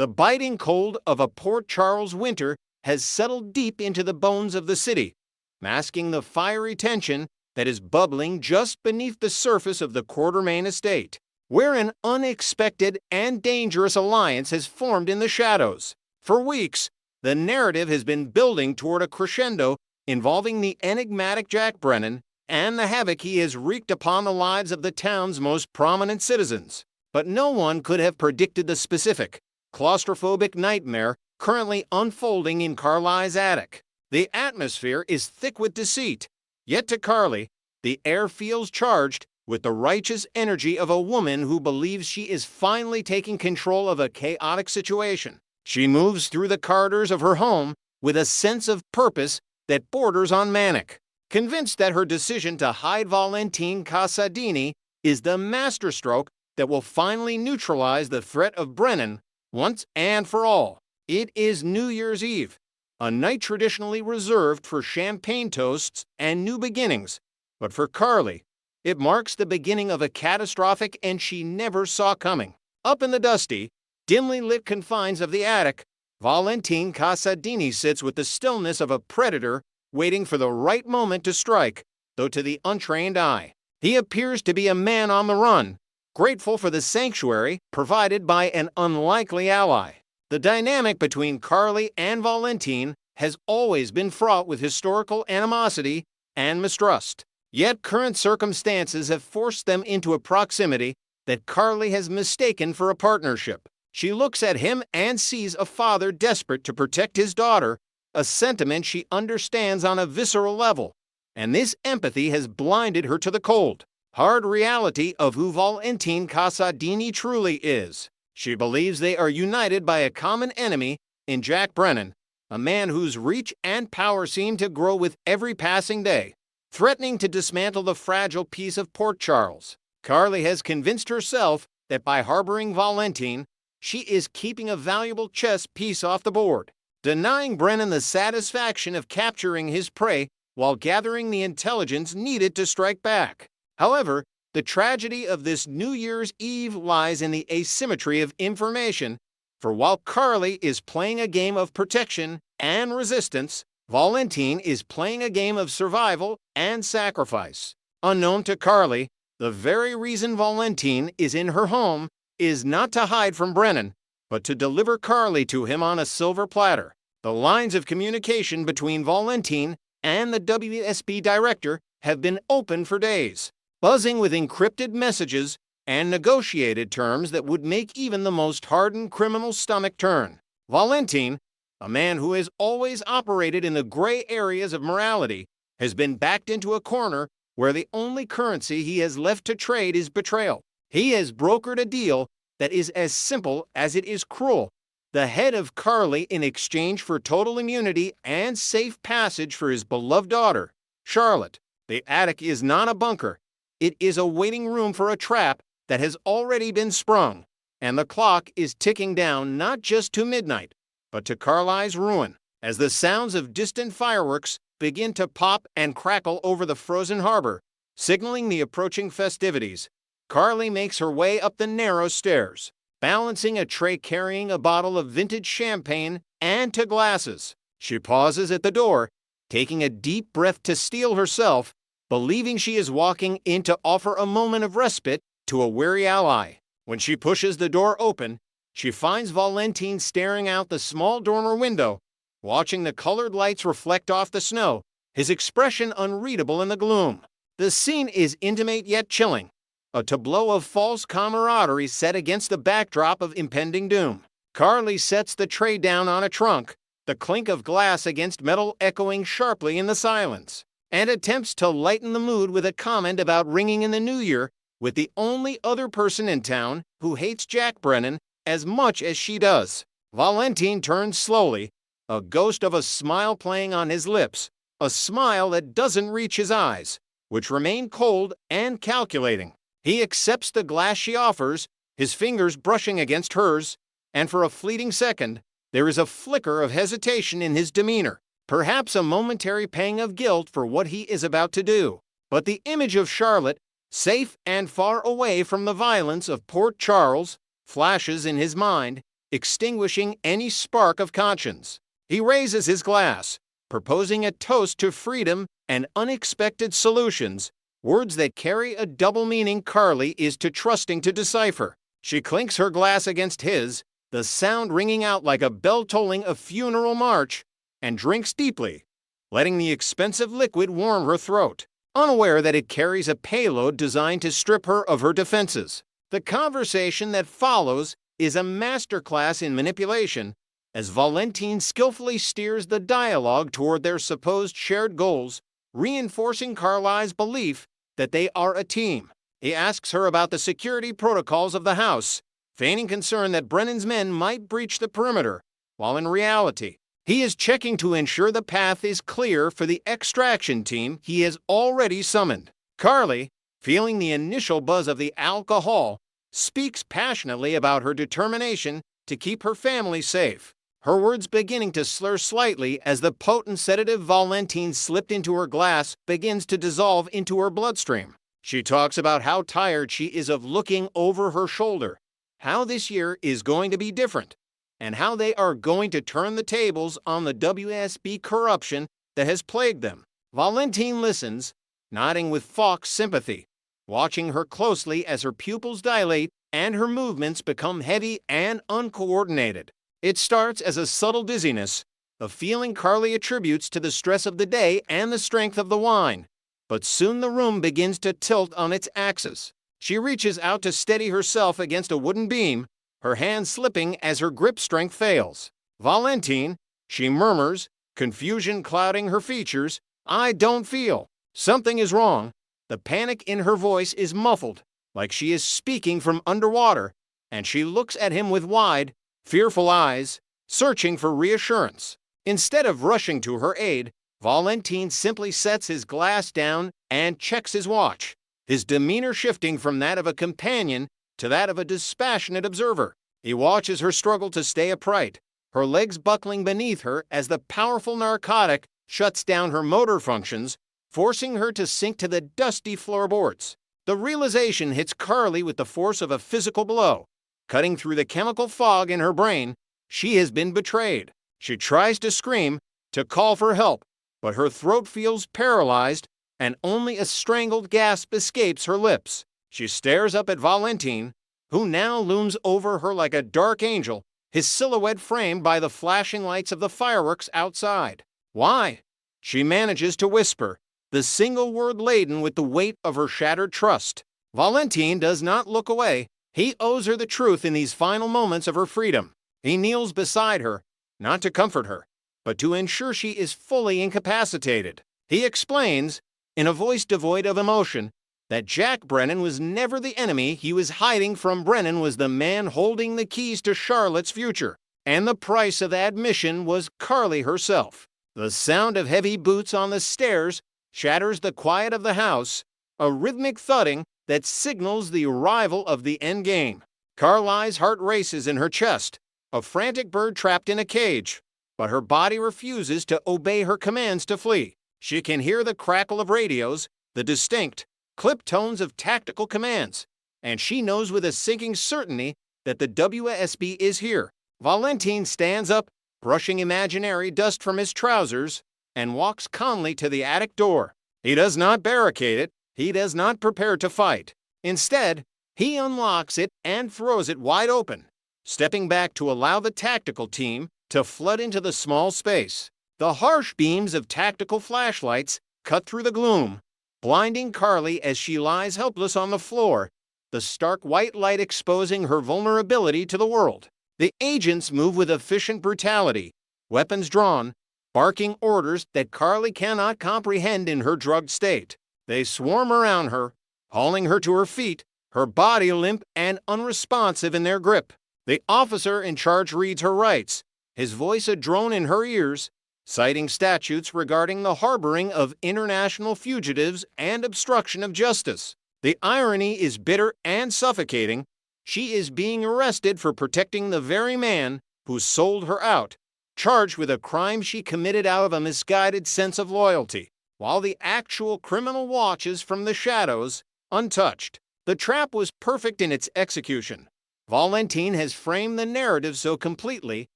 The biting cold of a Port Charles winter has settled deep into the bones of the city, masking the fiery tension that is bubbling just beneath the surface of the Quartermain estate, where an unexpected and dangerous alliance has formed in the shadows. For weeks, the narrative has been building toward a crescendo involving the enigmatic Jack Brennan and the havoc he has wreaked upon the lives of the town's most prominent citizens. But no one could have predicted the specific, claustrophobic nightmare currently unfolding in Carly's attic. The atmosphere is thick with deceit, yet to Carly, the air feels charged with the righteous energy of a woman who believes she is finally taking control of a chaotic situation. She moves through the corridors of her home with a sense of purpose that borders on manic, convinced that her decision to hide Valentine Casadini is the masterstroke that will finally neutralize the threat of Brennan once and for all. It is New Year's Eve, a night traditionally reserved for champagne toasts and new beginnings, but for Carly, it marks the beginning of a catastrophic end she never saw coming. Up in the dusty, dimly lit confines of the attic, Valentine Casadini sits with the stillness of a predator waiting for the right moment to strike, though to the untrained eye, he appears to be a man on the run, grateful for the sanctuary provided by an unlikely ally. The dynamic between Carly and Valentine has always been fraught with historical animosity and mistrust. Yet current circumstances have forced them into a proximity that Carly has mistaken for a partnership. She looks at him and sees a father desperate to protect his daughter, a sentiment she understands on a visceral level, and this empathy has blinded her to the cold, hard reality of who Valentine Casadini truly is. She believes they are united by a common enemy in Jack Brennan, a man whose reach and power seem to grow with every passing day, threatening to dismantle the fragile peace of Port Charles. Carly has convinced herself that by harboring Valentine, she is keeping a valuable chess piece off the board, denying Brennan the satisfaction of capturing his prey while gathering the intelligence needed to strike back. However, the tragedy of this New Year's Eve lies in the asymmetry of information, for while Carly is playing a game of protection and resistance, Valentine is playing a game of survival and sacrifice. Unknown to Carly, the very reason Valentine is in her home is not to hide from Brennan, but to deliver Carly to him on a silver platter. The lines of communication between Valentine and the WSB director have been open for days, buzzing with encrypted messages and negotiated terms that would make even the most hardened criminal's stomach turn. Valentine, a man who has always operated in the gray areas of morality, has been backed into a corner where the only currency he has left to trade is betrayal. He has brokered a deal that is as simple as it is cruel. The head of Carly in exchange for total immunity and safe passage for his beloved daughter, Charlotte. The attic is not a bunker. It is a waiting room for a trap that has already been sprung, and the clock is ticking down not just to midnight, but to Carly's ruin. As the sounds of distant fireworks begin to pop and crackle over the frozen harbor, signaling the approaching festivities, Carly makes her way up the narrow stairs, balancing a tray carrying a bottle of vintage champagne and two glasses. She pauses at the door, taking a deep breath to steel herself, believing she is walking in to offer a moment of respite to a weary ally. When she pushes the door open, she finds Valentine staring out the small dormer window, watching the colored lights reflect off the snow, his expression unreadable in the gloom. The scene is intimate yet chilling, a tableau of false camaraderie set against the backdrop of impending doom. Carly sets the tray down on a trunk, the clink of glass against metal echoing sharply in the silence, and attempts to lighten the mood with a comment about ringing in the new year with the only other person in town who hates Jack Brennan as much as she does. Valentine turns slowly, a ghost of a smile playing on his lips, a smile that doesn't reach his eyes, which remain cold and calculating. He accepts the glass she offers, his fingers brushing against hers, and for a fleeting second, there is a flicker of hesitation in his demeanor, perhaps a momentary pang of guilt for what he is about to do. But the image of Charlotte, safe and far away from the violence of Port Charles, flashes in his mind, extinguishing any spark of conscience. He raises his glass, proposing a toast to freedom and unexpected solutions, words that carry a double meaning Carly is too trusting to decipher. She clinks her glass against his, the sound ringing out like a bell tolling a funeral march, and drinks deeply, letting the expensive liquid warm her throat, unaware that it carries a payload designed to strip her of her defenses. The conversation that follows is a masterclass in manipulation, as Valentine skillfully steers the dialogue toward their supposed shared goals, reinforcing Carly's belief that they are a team. He asks her about the security protocols of the house, feigning concern that Brennan's men might breach the perimeter, while in reality, he is checking to ensure the path is clear for the extraction team he has already summoned. Carly, feeling the initial buzz of the alcohol, speaks passionately about her determination to keep her family safe, her words beginning to slur slightly as the potent sedative Valentine slipped into her glass begins to dissolve into her bloodstream. She talks about how tired she is of looking over her shoulder, how this year is going to be different, and how they are going to turn the tables on the WSB corruption that has plagued them. Valentine listens, nodding with Fox sympathy, watching her closely as her pupils dilate and her movements become heavy and uncoordinated. It starts as a subtle dizziness, a feeling Carly attributes to the stress of the day and the strength of the wine, but soon the room begins to tilt on its axis. She reaches out to steady herself against a wooden beam, her hand slipping as her grip strength fails. "Valentine," she murmurs, confusion clouding her features, "I don't feel. Something is wrong." The panic in her voice is muffled, like she is speaking from underwater, and she looks at him with wide, fearful eyes, searching for reassurance. Instead of rushing to her aid, Valentine simply sets his glass down and checks his watch, his demeanor shifting from that of a companion to that of a dispassionate observer. He watches her struggle to stay upright, her legs buckling beneath her as the powerful narcotic shuts down her motor functions, forcing her to sink to the dusty floorboards. The realization hits Carly with the force of a physical blow, cutting through the chemical fog in her brain. She has been betrayed. She tries to scream, to call for help, but her throat feels paralyzed, and only a strangled gasp escapes her lips. She stares up at Valentine, who now looms over her like a dark angel, his silhouette framed by the flashing lights of the fireworks outside. "Why?" she manages to whisper, the single word laden with the weight of her shattered trust. Valentine does not look away. He owes her the truth in these final moments of her freedom. He kneels beside her, not to comfort her, but to ensure she is fully incapacitated. He explains, in a voice devoid of emotion, that Jack Brennan was never the enemy he was hiding from. Brennan was the man holding the keys to Charlotte's future, and the price of admission was Carly herself. The sound of heavy boots on the stairs shatters the quiet of the house, a rhythmic thudding that signals the arrival of the endgame. Carly's heart races in her chest, a frantic bird trapped in a cage, but her body refuses to obey her commands to flee. She can hear the crackle of radios, the distinct, clipped tones of tactical commands, and she knows with a sinking certainty that the WSB is here. Valentine stands up, brushing imaginary dust from his trousers, and walks calmly to the attic door. He does not barricade it. He does not prepare to fight. Instead, he unlocks it and throws it wide open, stepping back to allow the tactical team to flood into the small space. The harsh beams of tactical flashlights cut through the gloom, blinding Carly as she lies helpless on the floor, the stark white light exposing her vulnerability to the world. The agents move with efficient brutality, weapons drawn, barking orders that Carly cannot comprehend in her drugged state. They swarm around her, hauling her to her feet, her body limp and unresponsive in their grip. The officer in charge reads her rights, his voice a drone in her ears, citing statutes regarding the harboring of international fugitives and obstruction of justice. The irony is bitter and suffocating. She is being arrested for protecting the very man who sold her out, charged with a crime she committed out of a misguided sense of loyalty, while the actual criminal watches from the shadows, untouched. The trap was perfect in its execution. Valentine has framed the narrative so completely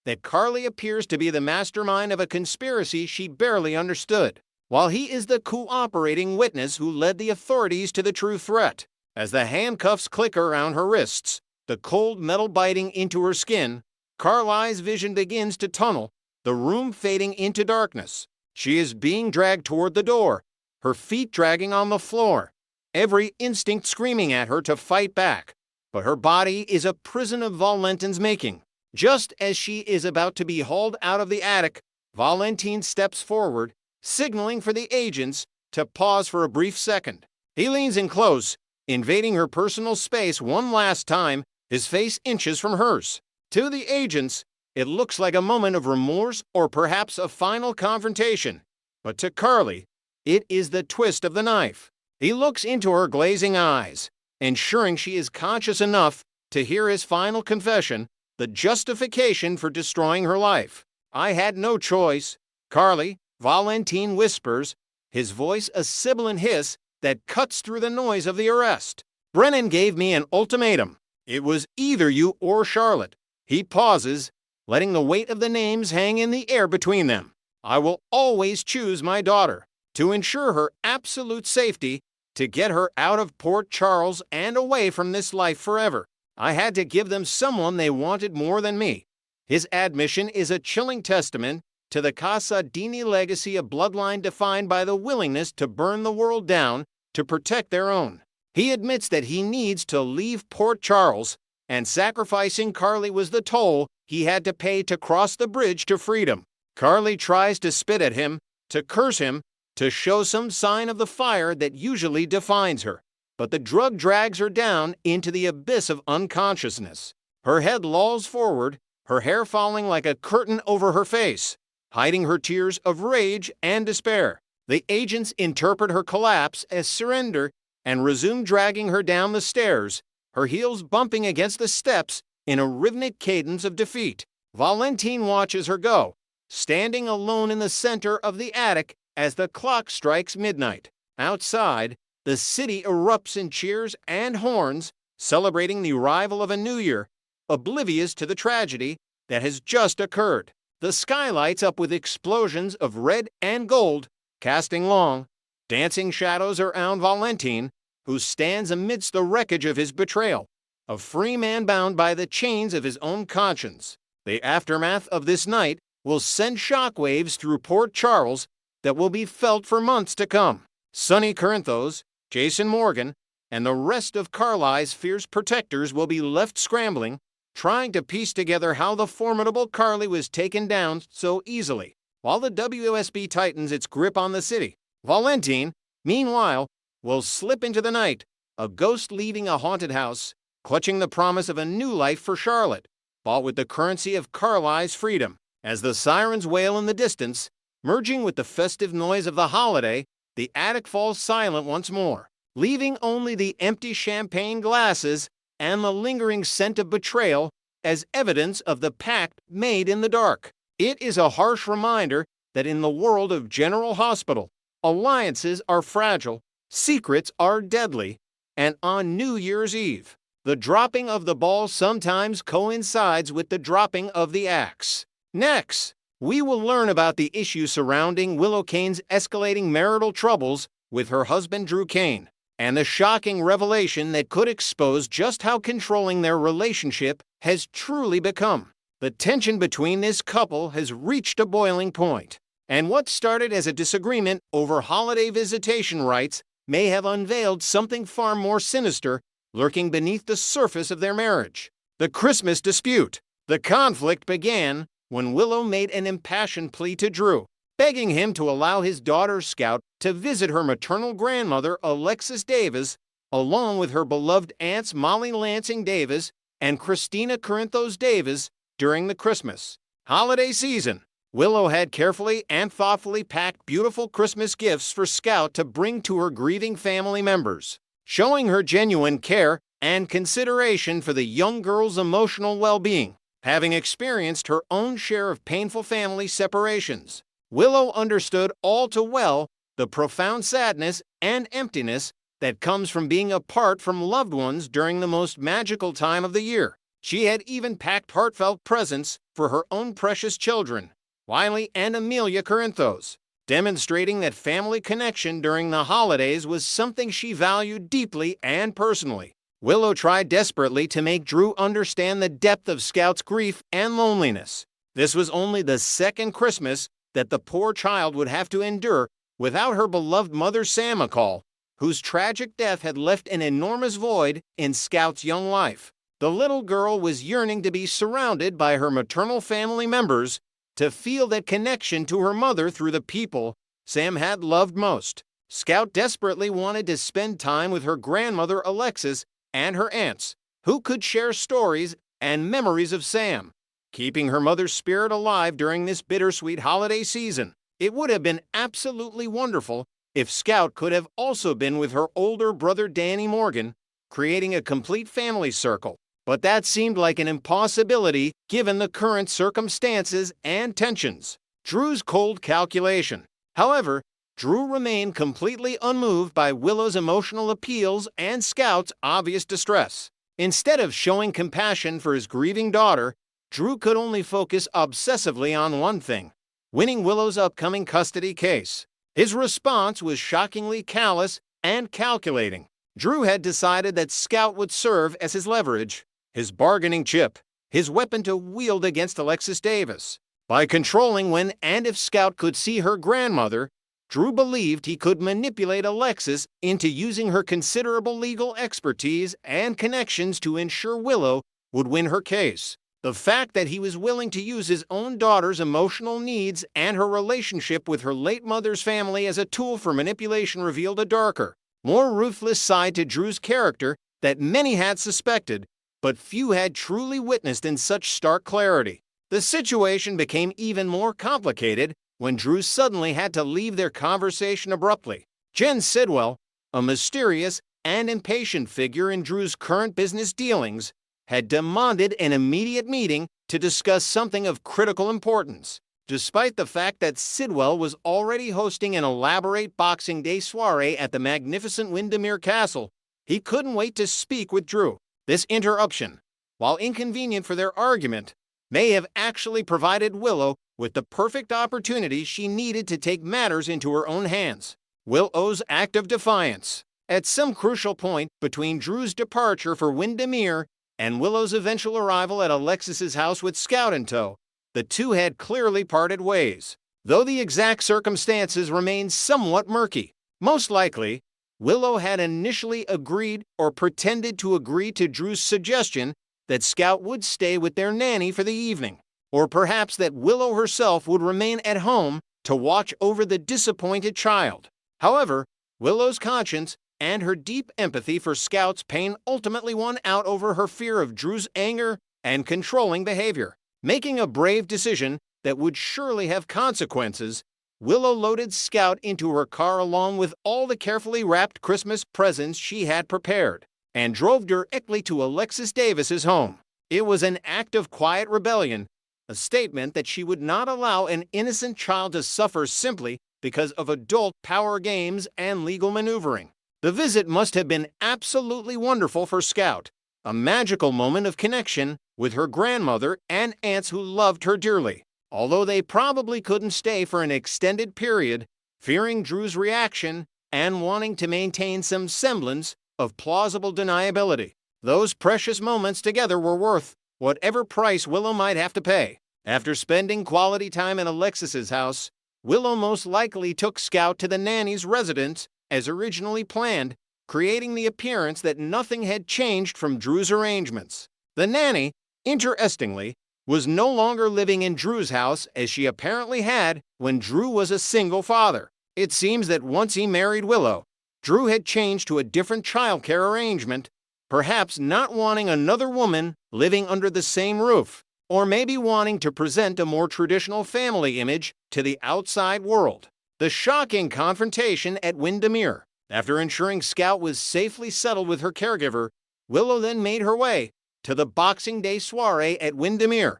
that Carly appears to be the mastermind of a conspiracy she barely understood, while he is the cooperating witness who led the authorities to the true threat. As the handcuffs click around her wrists, the cold metal biting into her skin, Carly's vision begins to tunnel, the room fading into darkness. She is being dragged toward the door, her feet dragging on the floor, every instinct screaming at her to fight back. But her body is a prison of Valentine's making. Just as she is about to be hauled out of the attic, Valentine steps forward, signaling for the agents to pause for a brief second. He leans in close, invading her personal space one last time, his face inches from hers. To the agents, it looks like a moment of remorse or perhaps a final confrontation. But to Carly, it is the twist of the knife. He looks into her glazing eyes, ensuring she is conscious enough to hear his final confession, the justification for destroying her life. "I had no choice, Carly," Valentine whispers, his voice a sibilant hiss that cuts through the noise of the arrest. "Brennan gave me an ultimatum. It was either you or Charlotte." He pauses, letting the weight of the names hang in the air between them. "I will always choose my daughter, to ensure her absolute safety, to get her out of Port Charles and away from this life forever. I had to give them someone they wanted more than me." His admission is a chilling testament to the Casadini legacy, a bloodline defined by the willingness to burn the world down to protect their own. He admits that he needs to leave Port Charles, and sacrificing Carly was the toll he had to pay to cross the bridge to freedom. Carly tries to spit at him, to curse him, to show some sign of the fire that usually defines her. But the drug drags her down into the abyss of unconsciousness. Her head lolls forward, her hair falling like a curtain over her face, hiding her tears of rage and despair. The agents interpret her collapse as surrender and resume dragging her down the stairs, her heels bumping against the steps in a rhythmic cadence of defeat. Valentine watches her go, standing alone in the center of the attic as the clock strikes midnight. Outside, the city erupts in cheers and horns, celebrating the arrival of a new year, oblivious to the tragedy that has just occurred. The sky lights up with explosions of red and gold, casting long, dancing shadows around Valentine, who stands amidst the wreckage of his betrayal, a free man bound by the chains of his own conscience. The aftermath of this night will send shockwaves through Port Charles that will be felt for months to come. Sonny Corinthos, Jason Morgan, and the rest of Carly's fierce protectors will be left scrambling, trying to piece together how the formidable Carly was taken down so easily. While the WSB tightens its grip on the city, Valentine, meanwhile, will slip into the night, a ghost leaving a haunted house, clutching the promise of a new life for Charlotte, bought with the currency of Carly's freedom. As the sirens wail in the distance, merging with the festive noise of the holiday, the attic falls silent once more, leaving only the empty champagne glasses and the lingering scent of betrayal as evidence of the pact made in the dark. It is a harsh reminder that in the world of General Hospital, alliances are fragile, secrets are deadly, and on New Year's Eve, the dropping of the ball sometimes coincides with the dropping of the axe. Next, we will learn about the issues surrounding Willow Kane's escalating marital troubles with her husband Drew Kane, and the shocking revelation that could expose just how controlling their relationship has truly become. The tension between this couple has reached a boiling point, and what started as a disagreement over holiday visitation rights may have unveiled something far more sinister lurking beneath the surface of their marriage. The Christmas dispute. The conflict began when Willow made an impassioned plea to Drew, begging him to allow his daughter Scout to visit her maternal grandmother Alexis Davis, along with her beloved aunts Molly Lansing Davis and Christina Corinthos Davis during the Christmas holiday season. Willow had carefully and thoughtfully packed beautiful Christmas gifts for Scout to bring to her grieving family members, showing her genuine care and consideration for the young girl's emotional well-being. Having experienced her own share of painful family separations, Willow understood all too well the profound sadness and emptiness that comes from being apart from loved ones during the most magical time of the year. She had even packed heartfelt presents for her own precious children, Wiley and Amelia Corinthos, demonstrating that family connection during the holidays was something she valued deeply and personally. Willow tried desperately to make Drew understand the depth of Scout's grief and loneliness. This was only the second Christmas that the poor child would have to endure without her beloved mother Sam McCall, whose tragic death had left an enormous void in Scout's young life. The little girl was yearning to be surrounded by her maternal family members, to feel that connection to her mother through the people Sam had loved most. Scout desperately wanted to spend time with her grandmother Alexis and her aunts, who could share stories and memories of Sam, keeping her mother's spirit alive during this bittersweet holiday season. It would have been absolutely wonderful if Scout could have also been with her older brother Danny Morgan, creating a complete family circle. But that seemed like an impossibility given the current circumstances and tensions. Drew's cold calculation. However, Drew remained completely unmoved by Willow's emotional appeals and Scout's obvious distress. Instead of showing compassion for his grieving daughter, Drew could only focus obsessively on one thing: winning Willow's upcoming custody case. His response was shockingly callous and calculating. Drew had decided that Scout would serve as his leverage, his bargaining chip, his weapon to wield against Alexis Davis. By controlling when and if Scout could see her grandmother, Drew believed he could manipulate Alexis into using her considerable legal expertise and connections to ensure Willow would win her case. The fact that he was willing to use his own daughter's emotional needs and her relationship with her late mother's family as a tool for manipulation revealed a darker, more ruthless side to Drew's character that many had suspected, but few had truly witnessed in such stark clarity. The situation became even more complicated when Drew suddenly had to leave their conversation abruptly. Jen Sidwell, a mysterious and impatient figure in Drew's current business dealings, had demanded an immediate meeting to discuss something of critical importance. Despite the fact that Sidwell was already hosting an elaborate Boxing Day soiree at the magnificent Windermere Castle, he couldn't wait to speak with Drew. This interruption, while inconvenient for their argument, may have actually provided Willow with the perfect opportunity she needed to take matters into her own hands. Willow's act of defiance. At some crucial point between Drew's departure for Windermere and Willow's eventual arrival at Alexis's house with Scout in tow, the two had clearly parted ways, though the exact circumstances remained somewhat murky. Most likely, Willow had initially agreed or pretended to agree to Drew's suggestion that Scout would stay with their nanny for the evening, or perhaps that Willow herself would remain at home to watch over the disappointed child. However, Willow's conscience and her deep empathy for Scout's pain ultimately won out over her fear of Drew's anger and controlling behavior. Making a brave decision that would surely have consequences, Willow loaded Scout into her car along with all the carefully wrapped Christmas presents she had prepared, and drove directly to Alexis Davis's home. It was an act of quiet rebellion, a statement that she would not allow an innocent child to suffer simply because of adult power games and legal maneuvering. The visit must have been absolutely wonderful for Scout, a magical moment of connection with her grandmother and aunts who loved her dearly. Although they probably couldn't stay for an extended period, fearing Drew's reaction and wanting to maintain some semblance of plausible deniability. Those precious moments together were worth whatever price Willow might have to pay. After spending quality time in Alexis's house, Willow most likely took Scout to the nanny's residence as originally planned, creating the appearance that nothing had changed from Drew's arrangements. The nanny, interestingly, was no longer living in Drew's house as she apparently had when Drew was a single father. It seems that once he married Willow, Drew had changed to a different childcare arrangement, perhaps not wanting another woman living under the same roof, or maybe wanting to present a more traditional family image to the outside world. The shocking confrontation at Windermere. After ensuring Scout was safely settled with her caregiver, Willow then made her way to the Boxing Day soiree at Windermere,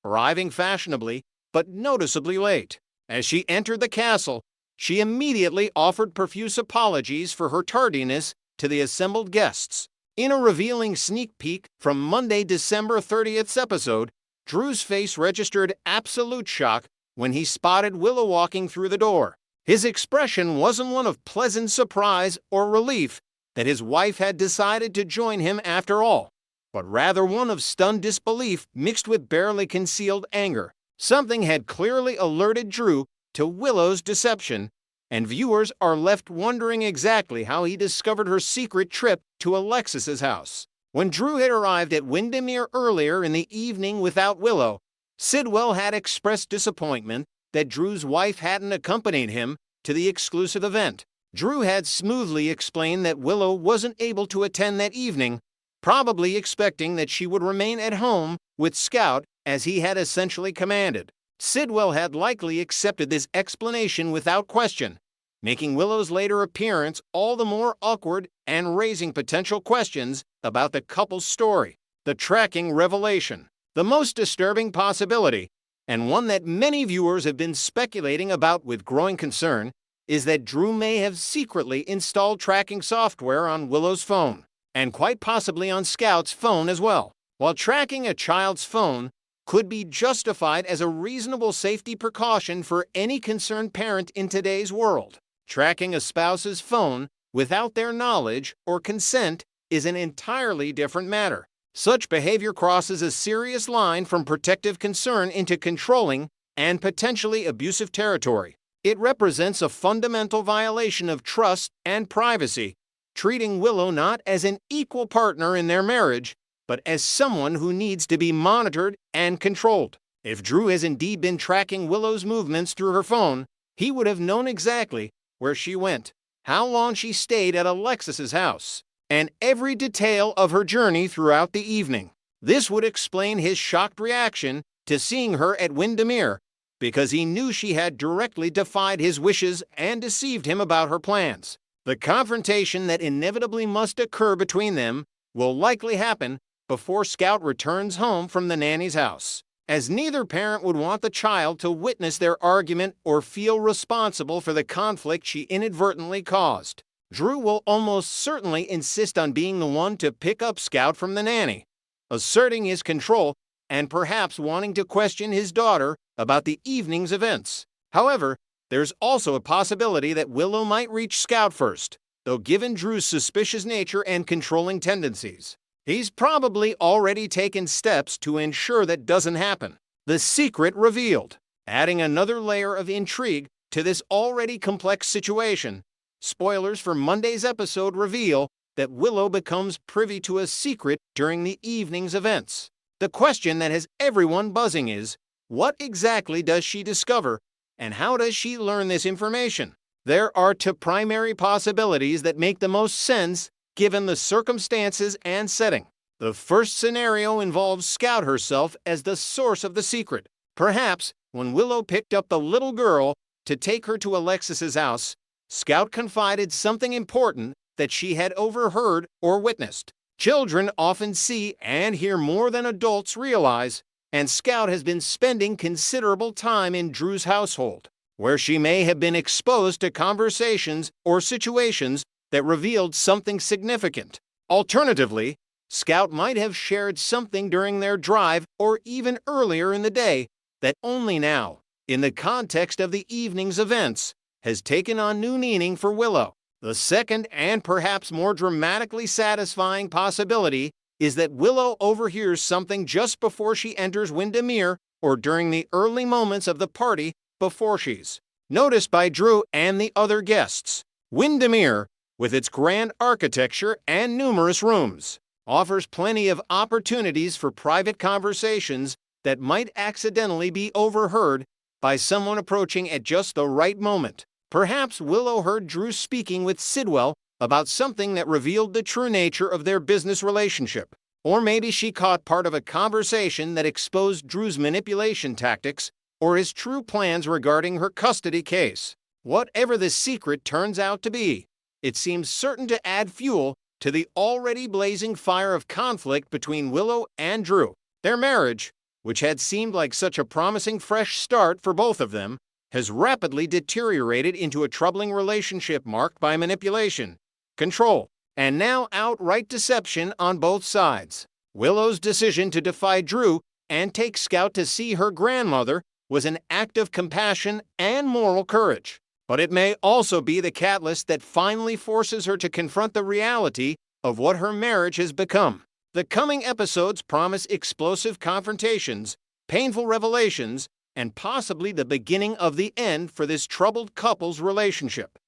arriving fashionably but noticeably late. As she entered the castle, she immediately offered profuse apologies for her tardiness to the assembled guests, In a revealing sneak peek from Monday, December 30th's episode, Drew's face registered absolute shock when he spotted Willow walking through the door. His expression wasn't one of pleasant surprise or relief that his wife had decided to join him after all, but rather one of stunned disbelief mixed with barely concealed anger. Something had clearly alerted Drew to Willow's deception, and viewers are left wondering exactly how he discovered her secret trip to Alexis's house. When Drew had arrived at Windermere earlier in the evening without Willow, Sidwell had expressed disappointment that Drew's wife hadn't accompanied him to the exclusive event. Drew had smoothly explained that Willow wasn't able to attend that evening, probably expecting that she would remain at home with Scout as he had essentially commanded. Sidwell had likely accepted this explanation without question, making Willow's later appearance all the more awkward and raising potential questions about the couple's story. The tracking revelation, the most disturbing possibility, and one that many viewers have been speculating about with growing concern, is that Drew may have secretly installed tracking software on Willow's phone, and quite possibly on Scout's phone as well. While tracking a child's phone could be justified as a reasonable safety precaution for any concerned parent in today's world, tracking a spouse's phone without their knowledge or consent is an entirely different matter. Such behavior crosses a serious line from protective concern into controlling and potentially abusive territory. It represents a fundamental violation of trust and privacy, treating Willow not as an equal partner in their marriage, but as someone who needs to be monitored and controlled. If Drew has indeed been tracking Willow's movements through her phone, he would have known exactly where she went, how long she stayed at Alexis's house, and every detail of her journey throughout the evening. This would explain his shocked reaction to seeing her at Windermere, because he knew she had directly defied his wishes and deceived him about her plans. The confrontation that inevitably must occur between them will likely happen before Scout returns home from the nanny's house, as neither parent would want the child to witness their argument or feel responsible for the conflict she inadvertently caused. Drew will almost certainly insist on being the one to pick up Scout from the nanny, asserting his control and perhaps wanting to question his daughter about the evening's events. However, there's also a possibility that Willow might reach Scout first, though given Drew's suspicious nature and controlling tendencies, he's probably already taken steps to ensure that doesn't happen. The secret revealed. Adding another layer of intrigue to this already complex situation, spoilers for Monday's episode reveal that Willow becomes privy to a secret during the evening's events. The question that has everyone buzzing is, what exactly does she discover, and how does she learn this information? There are two primary possibilities that make the most sense given the circumstances and setting. The first scenario involves Scout herself as the source of the secret. Perhaps, when Willow picked up the little girl to take her to Alexis's house, Scout confided something important that she had overheard or witnessed. Children often see and hear more than adults realize, and Scout has been spending considerable time in Drew's household, where she may have been exposed to conversations or situations that revealed something significant. Alternatively, Scout might have shared something during their drive or even earlier in the day that only now, in the context of the evening's events, has taken on new meaning for Willow. The second and perhaps more dramatically satisfying possibility is that Willow overhears something just before she enters Windermere or during the early moments of the party before she's noticed by Drew and the other guests. Windermere, with its grand architecture and numerous rooms, offers plenty of opportunities for private conversations that might accidentally be overheard by someone approaching at just the right moment. Perhaps Willow heard Drew speaking with Sidwell about something that revealed the true nature of their business relationship. Or maybe she caught part of a conversation that exposed Drew's manipulation tactics or his true plans regarding her custody case. Whatever the secret turns out to be, it seems certain to add fuel to the already blazing fire of conflict between Willow and Drew. Their marriage, which had seemed like such a promising fresh start for both of them, has rapidly deteriorated into a troubling relationship marked by manipulation, control, and now outright deception on both sides. Willow's decision to defy Drew and take Scout to see her grandmother was an act of compassion and moral courage. But it may also be the catalyst that finally forces her to confront the reality of what her marriage has become. The coming episodes promise explosive confrontations, painful revelations, and possibly the beginning of the end for this troubled couple's relationship.